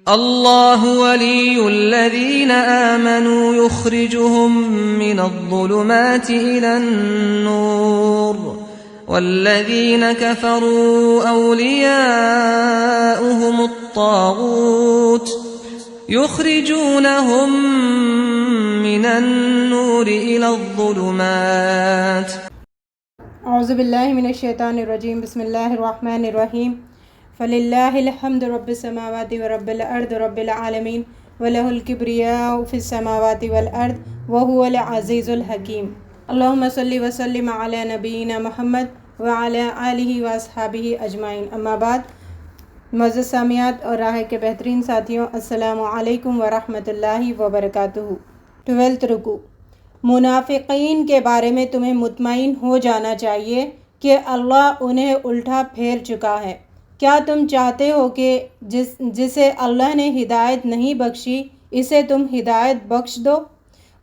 اللہ ولی الذین آمنوا یخرجهم من الظلمات إلى النور والذین کفروا اولیاؤهم الطاغوت یخرجونهم من النور إلى الظلمات۔ اعوذ باللہ من الشیطان الرجیم، بسم اللہ الرحمن الرحیم۔ فللہ الحمد رب السماوات ورب الارض رب العالمین ولہ الکبریاء فی السماوات والارض وہو العزیز الحکیم۔ اللہم صلی وسلم علی نبینا محمد وعلی آلہ واصحابہ اجمعین، اما بعد۔ معزز سامعات اور راہ کے بہترین ساتھیوں، السلام علیکم ورحمۃ اللہ وبرکاتہ۔ 12 رکوع۔ منافقین کے بارے میں تمہیں مطمئن ہو جانا چاہیے کہ اللہ انہیں الٹا پھیر چکا ہے۔ کیا تم چاہتے ہو کہ جسے اللہ نے ہدایت نہیں بخشی اسے تم ہدایت بخش دو؟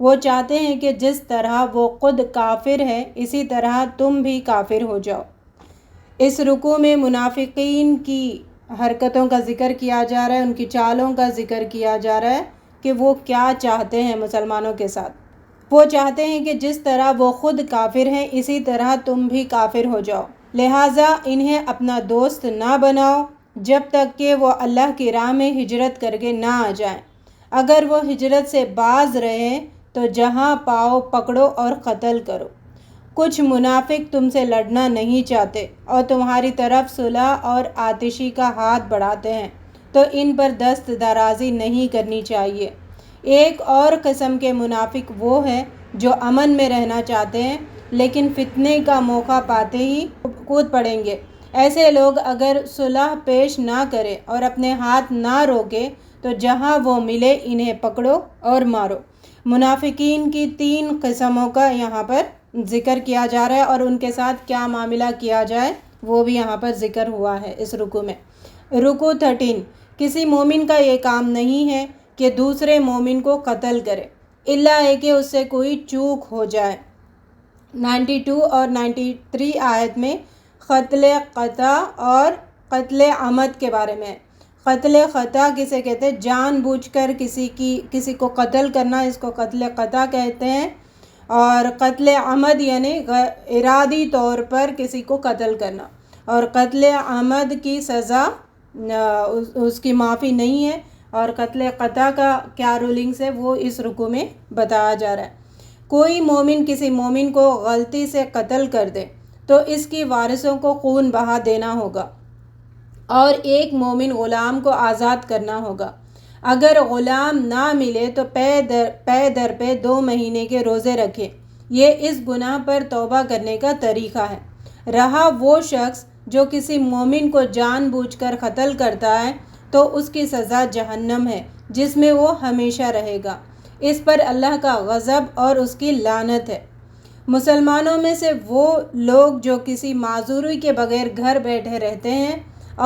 وہ چاہتے ہیں کہ جس طرح وہ خود کافر ہے اسی طرح تم بھی کافر ہو جاؤ۔ اس رکوع میں منافقین کی حرکتوں کا ذکر کیا جا رہا ہے، ان کی چالوں کا ذکر کیا جا رہا ہے کہ وہ کیا چاہتے ہیں مسلمانوں کے ساتھ۔ وہ چاہتے ہیں کہ جس طرح وہ خود کافر ہیں اسی طرح تم بھی کافر ہو جاؤ، لہٰذا انہیں اپنا دوست نہ بناؤ جب تک کہ وہ اللہ کی راہ میں ہجرت کر کے نہ آ جائیں۔ اگر وہ ہجرت سے باز رہیں تو جہاں پاؤ پکڑو اور قتل کرو۔ کچھ منافق تم سے لڑنا نہیں چاہتے اور تمہاری طرف صلح اور آتشی کا ہاتھ بڑھاتے ہیں، تو ان پر دست درازی نہیں کرنی چاہیے۔ ایک اور قسم کے منافق وہ ہیں جو امن میں رہنا چاہتے ہیں لیکن فتنے کا موقع پاتے ہی کود پڑیں گے۔ ایسے لوگ اگر صلح پیش نہ کرے اور اپنے ہاتھ نہ روکے تو جہاں وہ ملے انہیں پکڑو اور مارو۔ منافقین کی 3 قسموں کا یہاں پر ذکر کیا جا رہا ہے اور ان کے ساتھ کیا معاملہ کیا جائے وہ بھی یہاں پر ذکر ہوا ہے اس رکوع میں۔ رکوع 13۔ کسی مومن کا یہ کام نہیں ہے کہ دوسرے مومن کو قتل کرے الا ہے کہ اس سے کوئی چوک ہو جائے۔ 92 اور 93 آیت میں قتل خطا اور قتل عمد کے بارے میں ہے۔ قتل خطا کسے کہتے ہیں؟ جان بوجھ کر کسی کو قتل کرنا، اس کو قتل خطا کہتے ہیں۔ اور قتل عمد یعنی ارادی طور پر کسی کو قتل کرنا، اور قتل عمد کی سزا اس کی معافی نہیں ہے۔ اور قتل خطا کا کیا رولنگس ہے وہ اس رکوع میں بتایا جا رہا ہے۔ کوئی مومن کسی مومن کو غلطی سے قتل کر دے تو اس کی وارثوں کو خون بہا دینا ہوگا اور ایک مومن غلام کو آزاد کرنا ہوگا۔ اگر غلام نہ ملے تو پے در پہ 2 مہینے کے روزے رکھے۔ یہ اس گناہ پر توبہ کرنے کا طریقہ ہے۔ رہا وہ شخص جو کسی مومن کو جان بوجھ کر قتل کرتا ہے تو اس کی سزا جہنم ہے جس میں وہ ہمیشہ رہے گا۔ اس پر اللہ کا غضب اور اس کی لعنت ہے۔ مسلمانوں میں سے وہ لوگ جو کسی معذوری کے بغیر گھر بیٹھے رہتے ہیں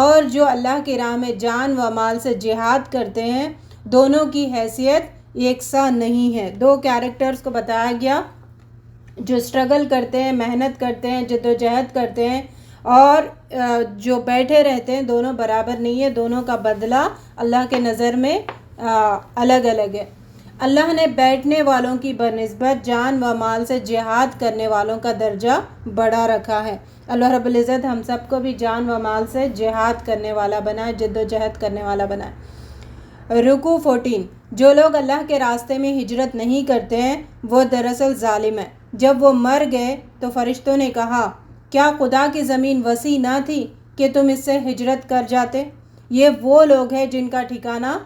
اور جو اللہ کی راہ میں جان و مال سے جہاد کرتے ہیں، دونوں کی حیثیت یکساں نہیں ہے۔ 2 کیریکٹرز کو بتایا گیا جو اسٹرگل کرتے ہیں، محنت کرتے ہیں، جد و جہد کرتے ہیں، اور جو بیٹھے رہتے ہیں، دونوں برابر نہیں ہے، دونوں کا بدلہ اللہ کے نظر میں الگ الگ ہے۔ اللہ نے بیٹھنے والوں کی بنسبت جان و مال سے جہاد کرنے والوں کا درجہ بڑھا رکھا ہے۔ اللہ رب العزت ہم سب کو بھی جان و مال سے جہاد کرنے والا بنائے، جد و جہد کرنے والا بنائے۔ رکوع 14۔ جو لوگ اللہ کے راستے میں ہجرت نہیں کرتے ہیں وہ دراصل ظالم ہیں۔ جب وہ مر گئے تو فرشتوں نے کہا، کیا خدا کی زمین وسیع نہ تھی کہ تم اس سے ہجرت کر جاتے؟ یہ وہ لوگ ہیں جن کا ٹھکانہ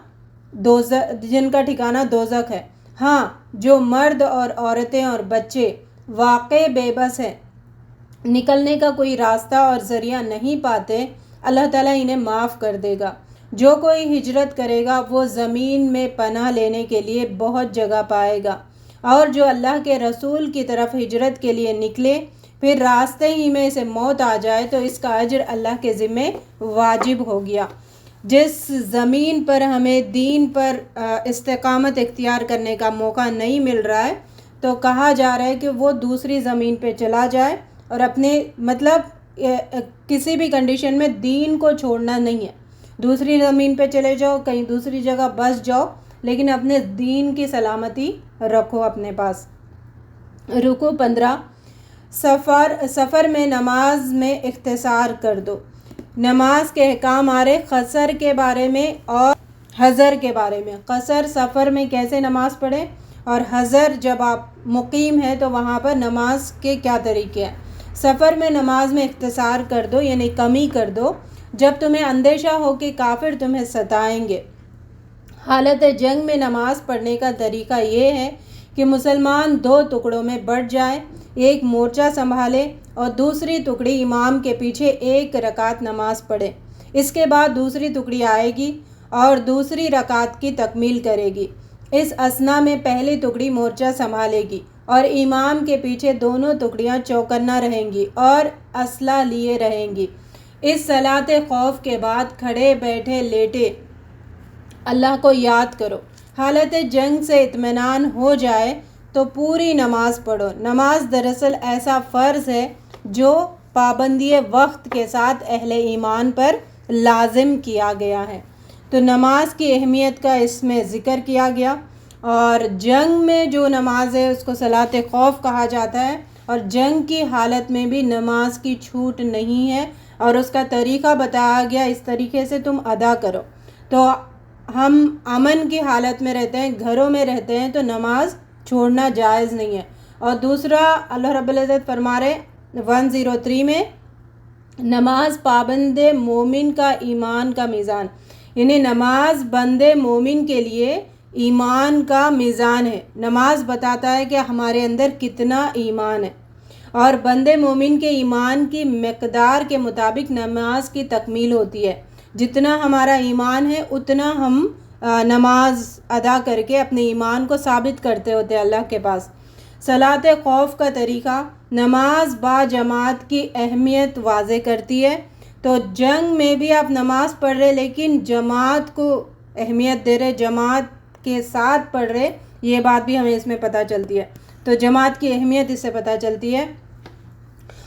دوزخ ہے۔ ہاں، جو مرد اور عورتیں اور بچے واقع بے بس ہیں، نکلنے کا کوئی راستہ اور ذریعہ نہیں پاتے، اللہ تعالیٰ انہیں معاف کر دے گا۔ جو کوئی ہجرت کرے گا وہ زمین میں پناہ لینے کے لیے بہت جگہ پائے گا، اور جو اللہ کے رسول کی طرف ہجرت کے لیے نکلے پھر راستے ہی میں اسے موت آ جائے تو اس کا اجر اللہ کے ذمے واجب ہو گیا۔ جس زمین پر ہمیں دین پر استقامت اختیار کرنے کا موقع نہیں مل رہا ہے تو کہا جا رہا ہے کہ وہ دوسری زمین پہ چلا جائے اور اپنے کسی بھی کنڈیشن میں دین کو چھوڑنا نہیں ہے۔ دوسری زمین پہ چلے جاؤ، کہیں دوسری جگہ بس جاؤ، لیکن اپنے دین کی سلامتی رکھو اپنے پاس۔ رکو 15، سفر میں نماز میں اختصار کر دو۔ نماز کے احکام آ رہے قصر کے بارے میں اور حضر کے بارے میں۔ قصر سفر میں کیسے نماز پڑھے، اور حضر جب آپ مقیم ہیں تو وہاں پر نماز کے کیا طریقے ہیں۔ سفر میں نماز میں اختصار کر دو یعنی کمی کر دو، جب تمہیں اندیشہ ہو کہ کافر تمہیں ستائیں گے۔ حالت جنگ میں نماز پڑھنے کا طریقہ یہ ہے کہ مسلمان 2 ٹکڑوں میں بٹ جائے، ایک مورچہ سنبھالے اور دوسری ٹکڑی امام کے پیچھے 1 رکعت نماز پڑھے۔ اس کے بعد دوسری ٹکڑی آئے گی اور دوسری رکعت کی تکمیل کرے گی۔ اس اثنا میں پہلی ٹکڑی مورچہ سنبھالے گی اور امام کے پیچھے دونوں ٹکڑیاں چوکنا رہیں گی اور اسلحہ لیے رہیں گی۔ اس صلاۃ خوف کے بعد کھڑے بیٹھے لیٹے اللہ کو یاد کرو۔ حالت جنگ سے اطمینان ہو جائے تو پوری نماز پڑھو۔ نماز دراصل ایسا فرض ہے جو پابندی وقت کے ساتھ اہل ایمان پر لازم کیا گیا ہے۔ تو نماز کی اہمیت کا اس میں ذکر کیا گیا، اور جنگ میں جو نماز ہے اس کو صلاۃ خوف کہا جاتا ہے، اور جنگ کی حالت میں بھی نماز کی چھوٹ نہیں ہے، اور اس کا طریقہ بتایا گیا، اس طریقے سے تم ادا کرو۔ تو ہم امن کی حالت میں رہتے ہیں، گھروں میں رہتے ہیں، تو نماز چھوڑنا جائز نہیں ہے۔ اور دوسرا اللہ رب العزت فرما رہے 103 میں، نماز پابند مومن کا ایمان کا میزان، یعنی نماز بند مومن کے لیے ایمان کا میزان ہے۔ نماز بتاتا ہے کہ ہمارے اندر کتنا ایمان ہے، اور بند مومن کے ایمان کی مقدار کے مطابق نماز کی تکمیل ہوتی ہے۔ جتنا ہمارا ایمان ہے اتنا ہم نماز ادا کر کے اپنے ایمان کو ثابت کرتے ہوتے ہیں اللہ کے پاس۔ صلاۃ خوف کا طریقہ، نماز با جماعت کی اہمیت واضح کرتی ہے۔ تو جنگ میں بھی آپ نماز پڑھ رہے لیکن جماعت کو اہمیت دے رہے، جماعت کے ساتھ پڑھ رہے، یہ بات بھی ہمیں اس میں پتہ چلتی ہے۔ تو جماعت کی اہمیت اس سے پتہ چلتی ہے۔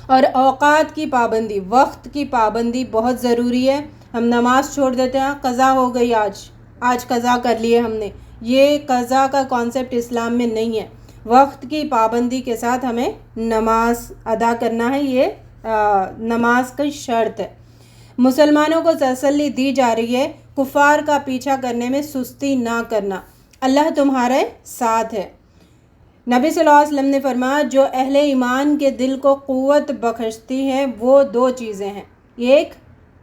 اور اوقات کی پابندی، وقت کی پابندی بہت ضروری ہے۔ ہم نماز چھوڑ دیتے ہیں، قضا ہو گئی، آج قضا کر لیے ہم نے، یہ قضا کا کانسیپٹ اسلام میں نہیں ہے۔ وقت کی پابندی کے ساتھ ہمیں نماز ادا کرنا ہے، یہ نماز کی شرط ہے۔ مسلمانوں کو تسلی دی جا رہی ہے، کفار کا پیچھا کرنے میں سستی نہ کرنا، اللہ تمہارے ساتھ ہے۔ نبی صلی اللہ علیہ وسلم نے فرمایا جو اہل ایمان کے دل کو قوت بخشتی ہے وہ 2 چیزیں ہیں، ایک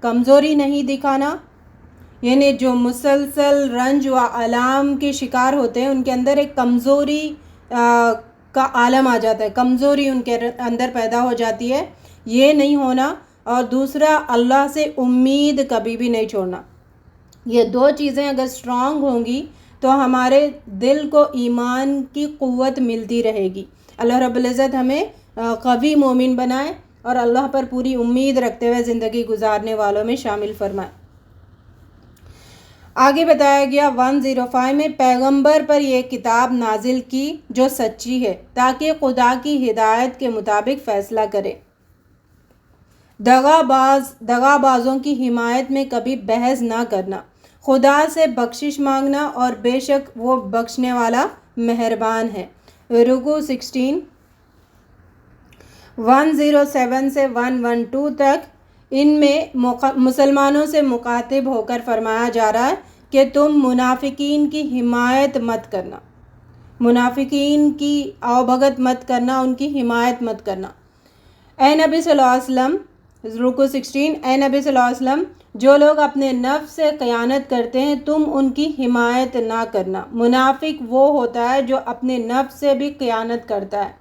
کمزوری نہیں دکھانا، یعنی جو مسلسل رنج و آلام کے شکار ہوتے ہیں ان کے اندر ایک کمزوری کا عالم آ جاتا ہے، کمزوری ان کے اندر پیدا ہو جاتی ہے، یہ نہیں ہونا، اور دوسرا اللہ سے امید کبھی بھی نہیں چھوڑنا۔ یہ 2 چیزیں اگر اسٹرانگ ہوں گی تو ہمارے دل کو ایمان کی قوت ملتی رہے گی۔ اللہ رب العزت ہمیں قوی مومن بنائے اور اللہ پر پوری امید رکھتے ہوئے زندگی گزارنے والوں میں شامل فرمائے۔ آگے بتایا گیا 105 میں، پیغمبر پر یہ کتاب نازل کی جو سچی ہے تاکہ خدا کی ہدایت کے مطابق فیصلہ کرے۔ دغا بازوں کی حمایت میں کبھی بحث نہ کرنا، خدا سے بخشش مانگنا، اور بے شک وہ بخشنے والا مہربان ہے۔ رکوع 16 107 سے 112 تک، ان میں مسلمانوں سے مخاطب ہو کر فرمایا جا رہا ہے کہ تم منافقین کی حمایت مت کرنا، منافقین کی آؤ بھگت مت کرنا، ان کی حمایت مت کرنا۔ اے نبی صلی اللہ علیہ وسلم، رکوع 16، اے نبی صلی اللہ علیہ وسلم، جو لوگ اپنے نفس سے خیانت کرتے ہیں تم ان کی حمایت نہ کرنا۔ منافق وہ ہوتا ہے جو اپنے نفس سے بھی خیانت کرتا ہے۔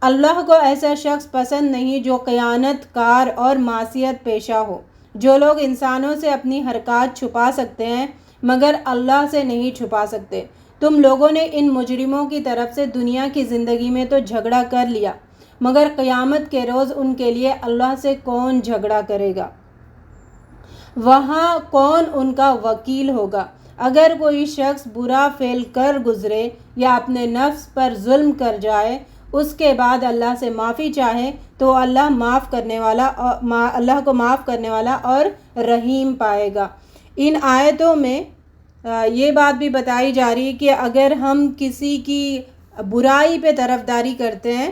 اللہ کو ایسا شخص پسند نہیں جو خیانت کار اور معصیت پیشہ ہو۔ جو لوگ انسانوں سے اپنی حرکات چھپا سکتے ہیں مگر اللہ سے نہیں چھپا سکتے، تم لوگوں نے ان مجرموں کی طرف سے دنیا کی زندگی میں تو جھگڑا کر لیا، مگر قیامت کے روز ان کے لیے اللہ سے کون جھگڑا کرے گا؟ وہاں کون ان کا وکیل ہوگا؟ اگر کوئی شخص برا فعل کر گزرے یا اپنے نفس پر ظلم کر جائے، اس کے بعد اللہ سے معافی چاہے تو اللہ کو معاف کرنے والا اور رحیم پائے گا۔ ان آیتوں میں یہ بات بھی بتائی جا رہی ہے کہ اگر ہم کسی کی برائی پہ طرفداری کرتے ہیں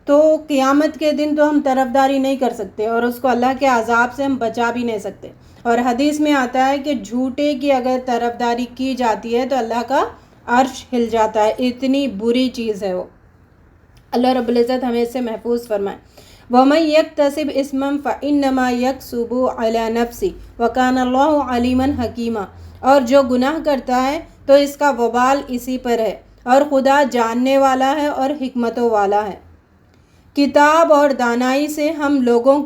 تو قیامت کے دن تو ہم طرفداری نہیں کر سکتے اور اس کو اللہ کے عذاب سے ہم بچا بھی نہیں سکتے. اور حدیث میں آتا ہے کہ جھوٹے کی اگر طرفداری کی جاتی ہے تو اللہ کا عرش ہل جاتا ہے، اتنی بری چیز ہے وہ. اللہ رب العزت ہمیں اس سے محفوظ فرمائے. وَمَن يَكْتَسِبْ إِثْمًا فَإِنَّمَا يَكْسِبُهُ عَلَى نَفْسِهِ وَكَانَ اللَّهُ عَلِيمًا حَكِيمًا. اور جو گناہ کرتا ہے تو اس کا وبال اسی پر ہے اور خدا جاننے والا ہے اور حکمتوں والا ہے. کتاب اور دانائی سے ہم لوگوں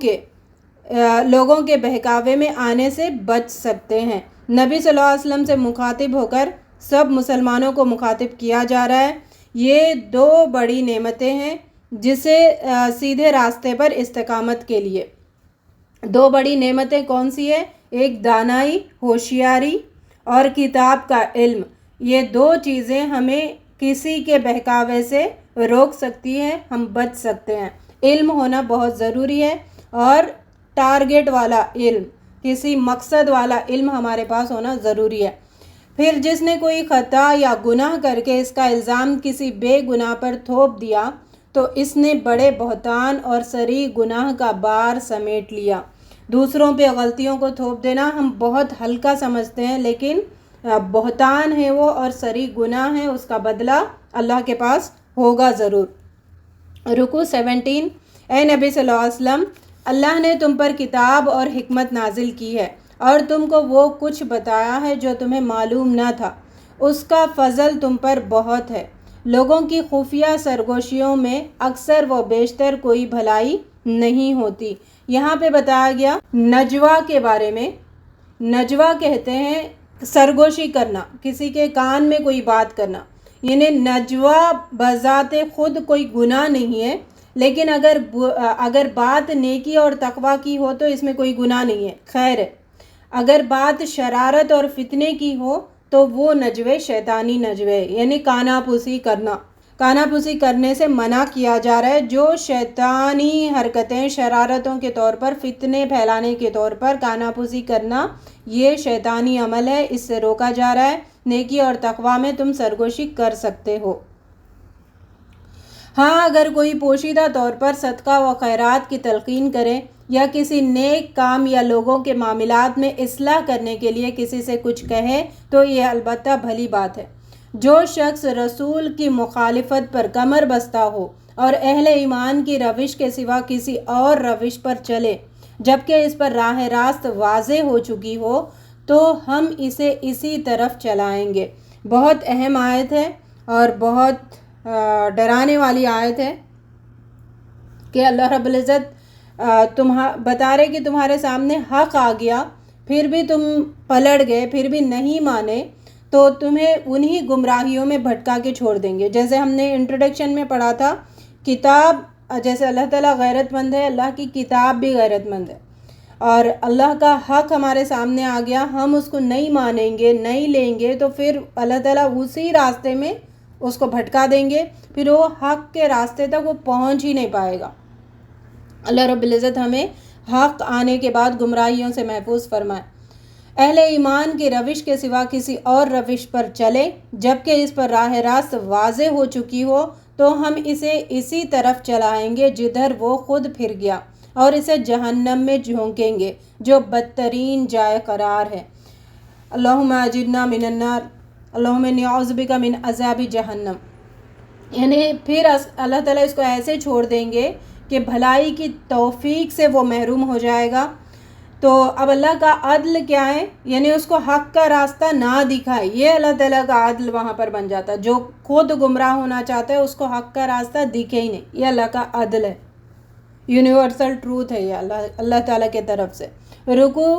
کے بہکاوے میں آنے سے بچ سکتے ہیں. نبی صلی اللہ علیہ وسلم سے مخاطب ہو کر سب مسلمانوں کو مخاطب کیا جا رہا ہے. یہ دو بڑی نعمتیں ہیں جسے سیدھے راستے پر استقامت کے لیے. دو بڑی نعمتیں کون سی ہے؟ ایک دانائی، ہوشیاری، اور کتاب کا علم. یہ دو چیزیں ہمیں کسی کے بہکاوے سے روک سکتی ہیں، ہم بچ سکتے ہیں. علم ہونا بہت ضروری ہے اور ٹارگٹ والا علم، کسی مقصد والا علم ہمارے پاس ہونا ضروری ہے. پھر جس نے کوئی خطا یا گناہ کر کے اس کا الزام کسی بے گناہ پر تھوپ دیا تو اس نے بڑے بہتان اور صریح گناہ کا بار سمیٹ لیا. دوسروں پہ غلطیوں کو تھوپ دینا ہم بہت ہلکا سمجھتے ہیں، لیکن بہتان ہے وہ اور صریح گناہ ہے، اس کا بدلہ اللہ کے پاس ہوگا ضرور. رکوع 17. اے نبی صلی اللہ علیہ وسلم، اللہ نے تم پر کتاب اور حکمت نازل کی ہے اور تم کو وہ کچھ بتایا ہے جو تمہیں معلوم نہ تھا. اس کا فضل تم پر بہت ہے. لوگوں کی خفیہ سرگوشیوں میں اکثر و بیشتر کوئی بھلائی نہیں ہوتی. یہاں پہ بتایا گیا نجوا کے بارے میں. نجوا کہتے ہیں سرگوشی کرنا، کسی کے کان میں کوئی بات کرنا. یعنی نجوا بذات خود کوئی گناہ نہیں ہے، لیکن اگر بات نیکی اور تقوی کی ہو تو اس میں کوئی گناہ نہیں ہے، خیر ہے. اگر بات شرارت اور فتنے کی ہو تو وہ نجوے شیطانی نجوے، یعنی کانا پوسی کرنا. کانا پوسی کرنے سے منع کیا جا رہا ہے. جو شیطانی حرکتیں شرارتوں کے طور پر، فتنے پھیلانے کے طور پر کانا پوسی کرنا، یہ شیطانی عمل ہے، اس سے روکا جا رہا ہے. نیکی اور تقوی میں تم سرگوشی کر سکتے ہو. ہاں، اگر کوئی پوشیدہ طور پر صدقہ و خیرات کی تلقین کرے یا کسی نیک کام یا لوگوں کے معاملات میں اصلاح کرنے کے لیے کسی سے کچھ کہے تو یہ البتہ بھلی بات ہے. جو شخص رسول کی مخالفت پر کمر بستہ ہو اور اہل ایمان کی روش کے سوا کسی اور روش پر چلے جبکہ اس پر راہ راست واضح ہو چکی ہو تو ہم اسے اسی طرف چلائیں گے. بہت اہم آیت ہے اور بہت ڈرانے والی آیت ہے کہ اللہ رب العزت بتا رہے کہ تمہارے سامنے حق آ گیا، پھر بھی تم پلٹ گئے، پھر بھی نہیں مانے، تو تمہیں انہی گمراہیوں میں بھٹکا کے چھوڑ دیں گے. جیسے ہم نے انٹروڈکشن میں پڑھا تھا، کتاب جیسے اللہ تعالیٰ غیرت مند ہے، اللہ کی کتاب بھی غیرت مند ہے، اور اللہ کا حق ہمارے سامنے آ گیا، ہم اس کو نہیں مانیں گے، نہیں لیں گے، تو پھر اللہ تعالیٰ اسی راستے میں اس کو بھٹکا دیں گے، پھر وہ حق کے راستے تک وہ پہنچ ہی نہیں پائے گا. اللہ رب العزت ہمیں حق آنے کے بعد گمراہیوں سے محفوظ فرمائے. اہل ایمان کی روش کے سوا کسی اور روش پر چلے جبکہ اس پر راہ راست واضح ہو چکی ہو تو ہم اسے اسی طرف چلائیں گے جدھر وہ خود پھر گیا، اور اسے جہنم میں جھونکیں گے جو بدترین جائے قرار ہے. اللہم اجرنا من النار، اللہم انی اعوذ بک من عذاب جہنم. یعنی پھر اللہ تعالیٰ اس کو ایسے چھوڑ دیں گے کہ بھلائی کی توفیق سے وہ محروم ہو جائے گا. تو اب اللہ کا عدل کیا ہے؟ یعنی اس کو حق کا راستہ نہ دکھائے، یہ اللہ تعالیٰ کا عدل وہاں پر بن جاتا ہے. جو خود گمراہ ہونا چاہتا ہے اس کو حق کا راستہ دکھے ہی نہیں، یہ اللہ کا عدل ہے، یونیورسل ٹروتھ ہے یہ اللہ تعالیٰ کے طرف سے. رکوع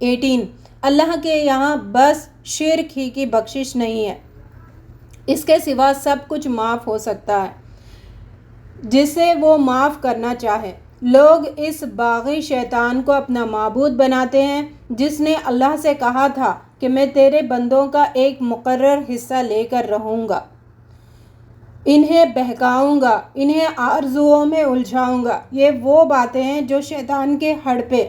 18. اللہ کے یہاں بس شرک ہی کی بخشش نہیں ہے، اس کے سوا سب کچھ معاف ہو سکتا ہے جسے وہ معاف کرنا چاہے. لوگ اس باغی شیطان کو اپنا معبود بناتے ہیں جس نے اللہ سے کہا تھا کہ میں تیرے بندوں کا ایک مقرر حصہ لے کر رہوں گا، انہیں بہکاؤں گا، انہیں آرزوؤں میں الجھاؤں گا. یہ وہ باتیں ہیں جو شیطان کے ہڑپے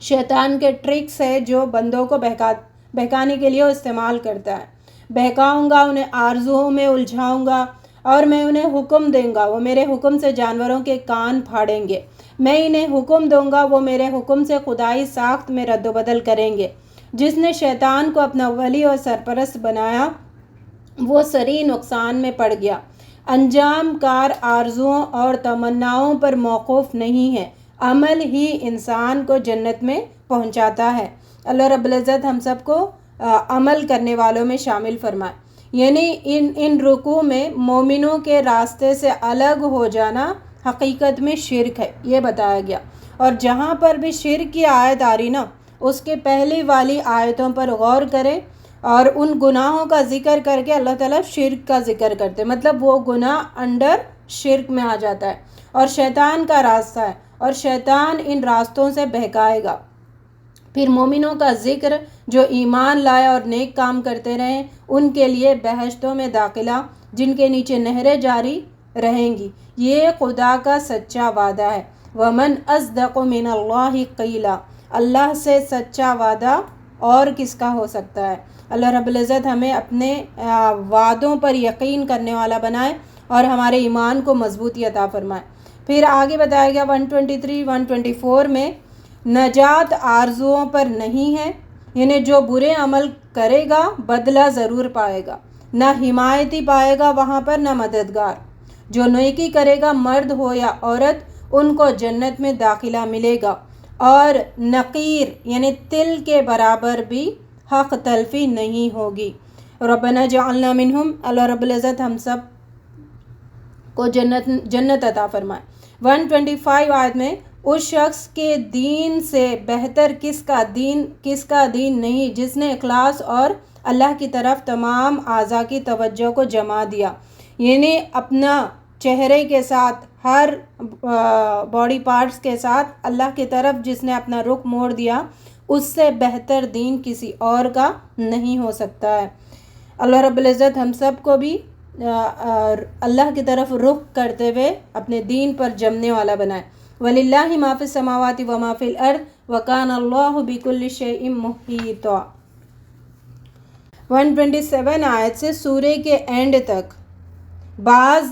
شیطان کے ٹرکس ہے جو بندوں کو بہکانے کے لیے وہ استعمال کرتا ہے. بہکاؤں گا، انہیں آرزوؤں میں الجھاؤں گا اور میں انہیں حکم دوں گا، وہ میرے حکم سے جانوروں کے کان پھاڑیں گے. میں انہیں حکم دوں گا، وہ میرے حکم سے خدائی ساخت میں رد و بدل کریں گے. جس نے شیطان کو اپنا ولی اور سرپرست بنایا وہ سری نقصان میں پڑ گیا. انجام کار آرزوؤں اور تمناؤں پر موقوف نہیں ہے، عمل ہی انسان کو جنت میں پہنچاتا ہے. اللہ رب العزت ہم سب کو عمل کرنے والوں میں شامل فرمائے. یعنی ان رکوع میں مومنوں کے راستے سے الگ ہو جانا حقیقت میں شرک ہے، یہ بتایا گیا. اور جہاں پر بھی شرک کی آیت آ رہی نا، اس کے پہلی والی آیتوں پر غور کریں اور ان گناہوں کا ذکر کر کے اللہ تعالیٰ شرک کا ذکر کرتے، مطلب وہ گناہ انڈر شرک میں آ جاتا ہے اور شیطان کا راستہ ہے اور شیطان ان راستوں سے بہکائے گا. پھر مومنوں کا ذکر جو ایمان لائے اور نیک کام کرتے رہیں، ان کے لیے بہشتوں میں داخلہ جن کے نیچے نہریں جاری رہیں گی. یہ خدا کا سچا وعدہ ہے. وَمَنْ أَصْدَقُ مِنَ اللَّهِ قِيلًا، اللہ سے سچا وعدہ اور کس کا ہو سکتا ہے. اللہ رب العزت ہمیں اپنے وعدوں پر یقین کرنے والا بنائے اور ہمارے ایمان کو مضبوطی عطا فرمائے. پھر آگے بتایا گیا 123 124 میں نجات آرزوؤں پر نہیں ہے، یعنی جو برے عمل کرے گا بدلہ ضرور پائے گا، نہ حمایتی پائے گا وہاں پر نہ مددگار. جو نیکی کرے گا مرد ہو یا عورت ان کو جنت میں داخلہ ملے گا اور نقیر یعنی تل کے برابر بھی حق تلفی نہیں ہوگی. ربنا جعلنا منہم، اللہ رب العزت ہم سب کو جنت عطا فرمائے. 125 آیت میں اس شخص کے دین سے بہتر کس کا دین نہیں جس نے اخلاص اور اللہ کی طرف تمام اعضاء کی توجہ کو جما دیا. یعنی اپنا چہرے کے ساتھ ہر باڈی پارٹس کے ساتھ اللہ کی طرف جس نے اپنا رخ موڑ دیا، اس سے بہتر دین کسی اور کا نہیں ہو سکتا ہے. اللہ رب العزت ہم سب کو بھی اللہ کی طرف رخ کرتے ہوئے اپنے دین پر جمنے والا بنائے. وَلِلَّهِ مَا فِي السَّمَاوَاتِ وَمَا فِي الْأَرْضِ وَكَانَ اللَّهُ بِكُلِّ شَيْءٍ مُحِيطًا. 127 آیت سے سورہ کے اینڈ تک بعض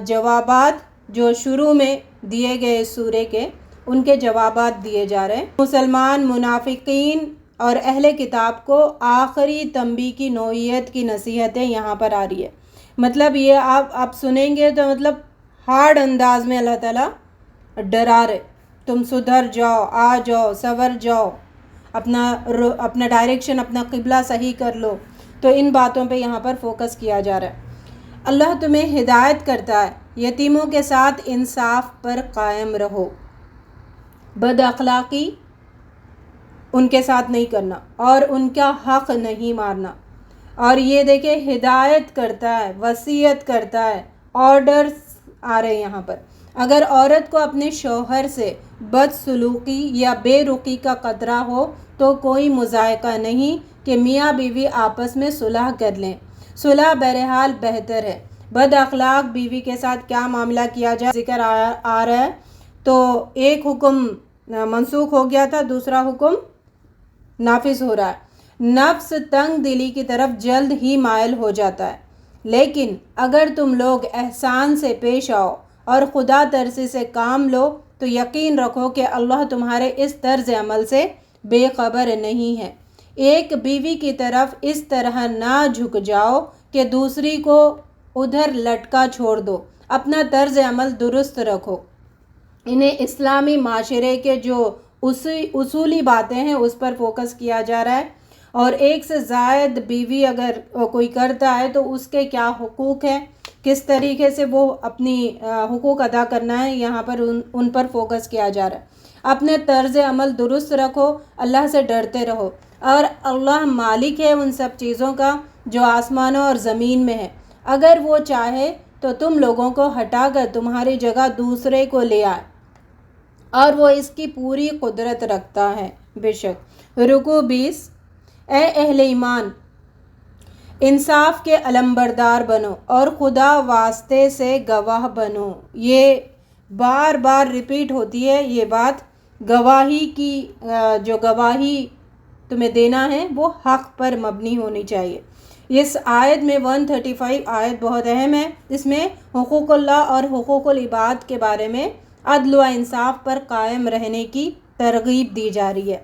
جوابات جو شروع میں دیے گئے سورہ کے ان کے جوابات دیے جا رہے ہیں. مسلمان منافقین اور اہل کتاب کو آخری تنبیہ کی نوعیت کی نصیحتیں یہاں پر آ رہی ہے. مطلب یہ آپ سنیں گے تو مطلب ہارڈ انداز میں اللہ تعالیٰ ڈرا رہے، تم سدھر جاؤ، آ جاؤ، سنور جاؤ، اپنا ڈائریکشن اپنا قبلہ صحیح کر لو. تو ان باتوں پہ یہاں پر فوکس کیا جا رہا ہے. اللہ تمہیں ہدایت کرتا ہے، یتیموں کے ساتھ انصاف پر قائم رہو، بد اخلاقی ان کے ساتھ نہیں کرنا اور ان کا حق نہیں مارنا. اور یہ دیکھیں ہدایت کرتا ہے، وصیت کرتا ہے، آرڈرز آ رہے ہیں یہاں پر. اگر عورت کو اپنے شوہر سے بد سلوکی یا بے رخی کا خطرہ ہو تو کوئی مذائقہ نہیں کہ میاں بیوی آپس میں صلح کر لیں. صلح بہرحال بہتر ہے. بد اخلاق بیوی کے ساتھ کیا معاملہ کیا جائے ذکر آ رہا ہے. تو ایک حکم منسوخ ہو گیا تھا، دوسرا حکم نافذ ہو رہا ہے. نفس تنگ دلی کی طرف جلد ہی مائل ہو جاتا ہے، لیکن اگر تم لوگ احسان سے پیش آؤ اور خدا ترسی سے کام لو تو یقین رکھو کہ اللہ تمہارے اس طرز عمل سے بے خبر نہیں ہے. ایک بیوی کی طرف اس طرح نہ جھک جاؤ کہ دوسری کو ادھر لٹکا چھوڑ دو. اپنا طرز عمل درست رکھو. انہیں اسلامی معاشرے کے جو اصولی باتیں ہیں اس پر فوکس کیا جا رہا ہے. اور ایک سے زائد بیوی اگر کوئی کرتا ہے تو اس کے کیا حقوق ہیں، کس طریقے سے وہ اپنی حقوق ادا کرنا ہے، یہاں پر ان پر فوکس کیا جا رہا ہے. اپنے طرز عمل درست رکھو، اللہ سے ڈرتے رہو، اور اللہ مالک ہے ان سب چیزوں کا جو آسمانوں اور زمین میں ہے. اگر وہ چاہے تو تم لوگوں کو ہٹا کر تمہاری جگہ دوسرے کو لے آئے اور وہ اس کی پوری قدرت رکھتا ہے بے شک. رکوع 20. اے اہل ایمان، انصاف کے علمبردار بنو اور خدا واسطے سے گواہ بنو. یہ بار بار ریپیٹ ہوتی ہے یہ بات. گواہی کی جو گواہی تمہیں دینا ہے وہ حق پر مبنی ہونی چاہیے۔ اس آیت میں 135 آیت بہت اہم ہے۔ اس میں حقوق اللہ اور حقوق العباد کے بارے میں عدل و انصاف پر قائم رہنے کی ترغیب دی جا رہی ہے۔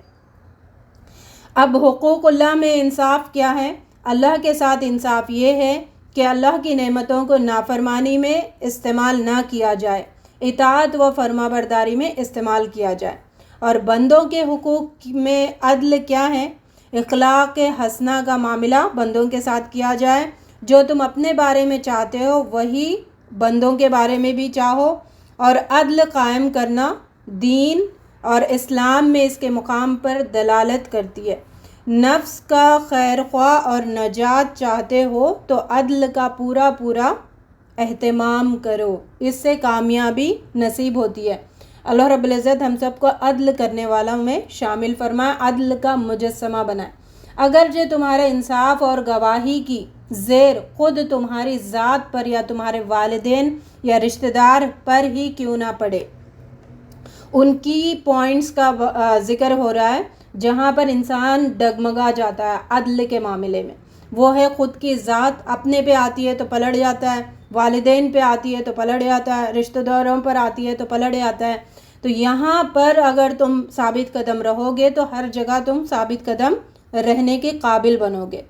اب حقوق اللہ میں انصاف کیا ہے؟ اللہ کے ساتھ انصاف یہ ہے کہ اللہ کی نعمتوں کو نافرمانی میں استعمال نہ کیا جائے، اطاعت و فرمانبرداری میں استعمال کیا جائے۔ اور بندوں کے حقوق میں عدل کیا ہے؟ اخلاق حسنہ کا معاملہ بندوں کے ساتھ کیا جائے، جو تم اپنے بارے میں چاہتے ہو وہی بندوں کے بارے میں بھی چاہو، اور عدل قائم کرنا دین اور اسلام میں اس کے مقام پر دلالت کرتی ہے۔ نفس کا خیر خواہ اور نجات چاہتے ہو تو عدل کا پورا اہتمام کرو، اس سے کامیابی نصیب ہوتی ہے۔ اللہ رب العزت ہم سب کو عدل کرنے والوں میں شامل فرمائے، عدل کا مجسمہ بنائے۔ اگرچہ تمہارے انصاف اور گواہی کی زیر خود تمہاری ذات پر یا تمہارے والدین یا رشتہ دار پر ہی کیوں نہ پڑے، ان کی پوائنٹس کا ذکر ہو رہا ہے جہاں پر انسان ڈگمگا جاتا ہے عدل کے معاملے میں۔ وہ ہے خود کی ذات، اپنے پہ آتی ہے تو پلٹ جاتا ہے، والدین پہ آتی ہے تو پلٹ جاتا ہے، رشتہ داروں پر آتی ہے تو پلٹ جاتا ہے۔ تو یہاں پر اگر تم ثابت قدم رہو گے تو ہر جگہ تم ثابت قدم رہنے کے قابل بنو گے۔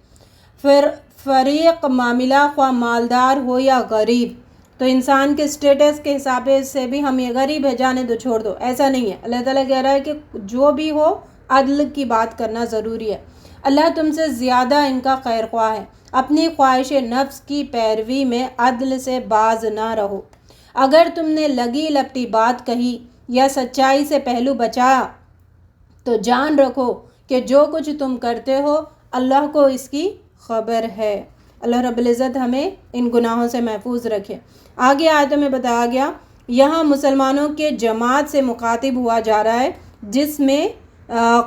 پھر فریق معاملہ خواہ مالدار ہو یا غریب، تو انسان کے سٹیٹس کے حساب سے بھی ہم یہ غریب ہے جانے دو چھوڑ دو، ایسا نہیں ہے۔ اللہ تعالیٰ کہہ رہا ہے کہ جو بھی ہو عدل کی بات کرنا ضروری ہے۔ اللہ تم سے زیادہ ان کا خیر خواہ ہے۔ اپنی خواہش نفس کی پیروی میں عدل سے باز نہ رہو۔ اگر تم نے لگی لپٹی بات کہی یا سچائی سے پہلو بچایا تو جان رکھو کہ جو کچھ تم کرتے ہو اللہ کو اس کی خبر ہے۔ اللہ رب العزت ہمیں ان گناہوں سے محفوظ رکھے۔ آگے آیتوں میں بتایا گیا، یہاں مسلمانوں کے جماعت سے مخاطب ہوا جا رہا ہے جس میں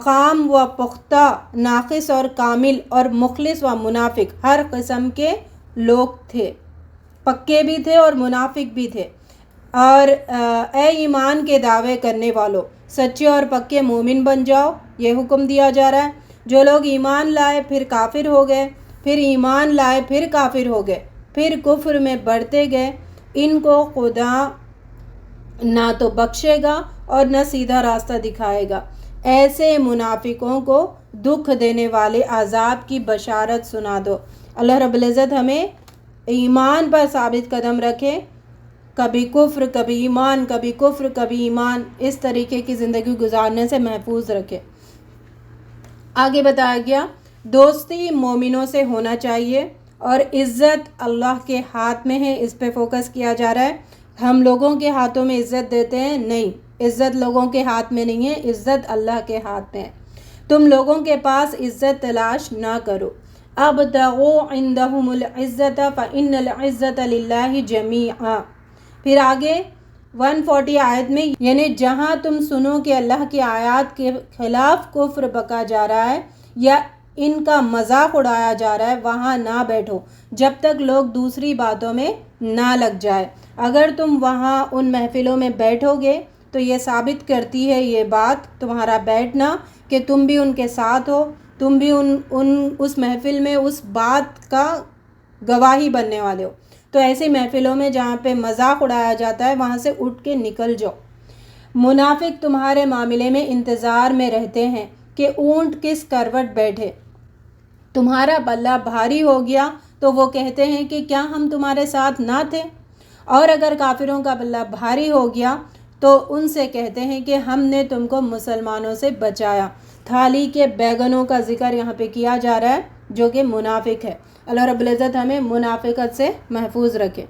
خام و پختہ، ناقص اور کامل، اور مخلص و منافق، ہر قسم کے لوگ تھے، پکے بھی تھے اور منافق بھی تھے۔ اور اے ایمان کے دعوے کرنے والوں، سچے اور پکے مومن بن جاؤ، یہ حکم دیا جا رہا ہے۔ جو لوگ ایمان لائے پھر کافر ہو گئے، پھر ایمان لائے پھر کافر ہو گئے، پھر کفر میں بڑھتے گئے، ان کو خدا نہ تو بخشے گا اور نہ سیدھا راستہ دکھائے گا۔ ایسے منافقوں کو دکھ دینے والے عذاب کی بشارت سنا دو۔ اللہ رب العزت ہمیں ایمان پر ثابت قدم رکھے، کبھی کفر کبھی ایمان، کبھی کفر کبھی ایمان، اس طریقے کی زندگی گزارنے سے محفوظ رکھے۔ آگے بتایا گیا، دوستی مومنوں سے ہونا چاہیے اور عزت اللہ کے ہاتھ میں ہے، اس پہ فوکس کیا جا رہا ہے۔ ہم لوگوں کے ہاتھوں میں عزت دیتے ہیں، نہیں، عزت لوگوں کے ہاتھ میں نہیں ہے، عزت اللہ کے ہاتھ میں ہے۔ تم لوگوں کے پاس عزت تلاش نہ کرو، ابتغوا عندهم العزت فإن العزت للہ جمیعا۔ پھر آگے 140 آیت میں، یعنی جہاں تم سنو کہ اللہ کی آیات کے خلاف کفر بکا جا رہا ہے یا ان کا مذاق اڑایا جا رہا ہے، وہاں نہ بیٹھو جب تک لوگ دوسری باتوں میں نہ لگ جائے۔ اگر تم وہاں ان محفلوں میں بیٹھو گے تو یہ ثابت کرتی ہے یہ بات، تمہارا بیٹھنا، کہ تم بھی ان کے ساتھ ہو، تم بھی اس محفل میں اس بات کا گواہی بننے والے ہو۔ تو ایسی محفلوں میں جہاں پہ مذاق اڑایا جاتا ہے وہاں سے اٹھ کے نکل جاؤ۔ منافق تمہارے معاملے میں انتظار میں رہتے ہیں کہ اونٹ کس کروٹ بیٹھے۔ تمہارا پلہ بھاری ہو گیا تو وہ کہتے ہیں کہ کیا ہم تمہارے ساتھ نہ تھے، اور اگر کافروں کا پلہ بھاری ہو گیا تو ان سے کہتے ہیں کہ ہم نے تم کو مسلمانوں سے بچایا۔ تھالی کے بیگنوں کا ذکر یہاں پہ کیا جا رہا ہے جو کہ منافق ہے۔ اللہ رب العزت ہمیں منافقت سے محفوظ رکھے۔